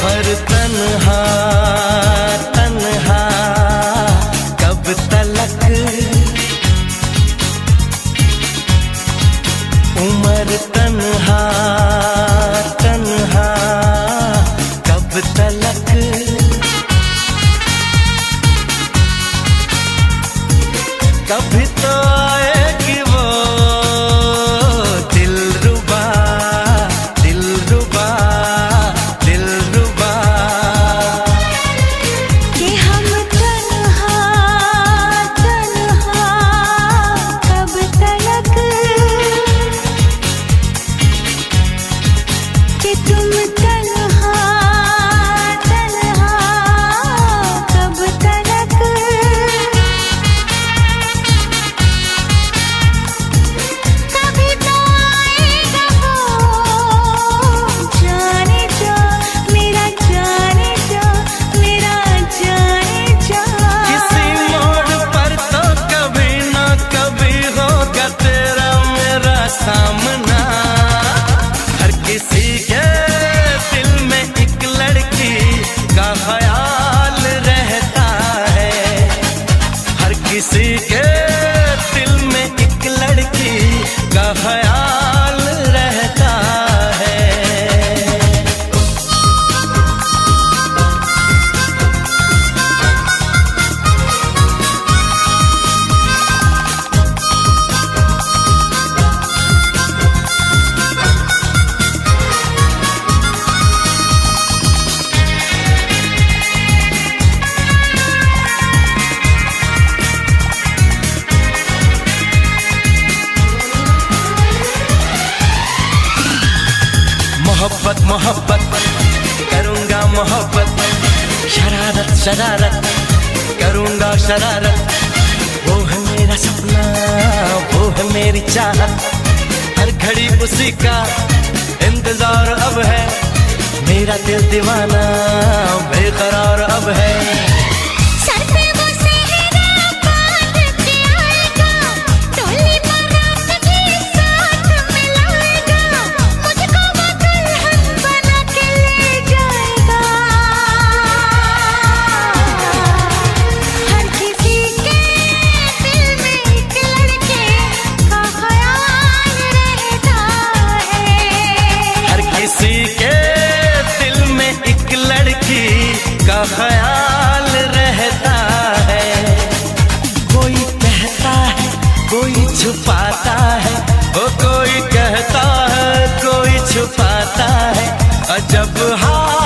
सफर तन्हा तन्हा कब तलक, उम्र तन्हा तन्हा कब तलक। कभी तो आएगी वो दिलरुबा दिलरुबा दिलरुबा कि हम तन्हा तन्हा कब तलक, कि तुम तन्हा तन्हा कब तलक। कभी तो आएगा वो जाने जा मेरा, जाने जा मेरा, जाने जा। किसी मोड़ पर तो कभी ना कभी होगा तेरा मेरा सामना। हर किसी के दिल में एक लड़की का ख्याल रहता है, हर किसी के दिल में एक लड़की का ख्याल रहता है। मोहब्बत मोहब्बत करूँगा मोहब्बत, शरारत शरारत करूँगा शरारत। वो है मेरा सपना वो है मेरी चाहत, हर घड़ी उसी का इंतजार अब है। मेरा दिल दीवाना बेकरार अब है। सर पे वो सेहरा बांध के आएगा, डोली बारात भी साथ मिलाएगा, मुझको वो दुल्हन बना के ले जाएगा। हर किसी के दिल में एक लड़के का ख्याल रहता है, हर किसी के दिल में एक लड़की का ख्याल रहता है। कोई कहता है कोई छुपाता है, वो कोई कहता है कोई छुपाता है। अजब हाल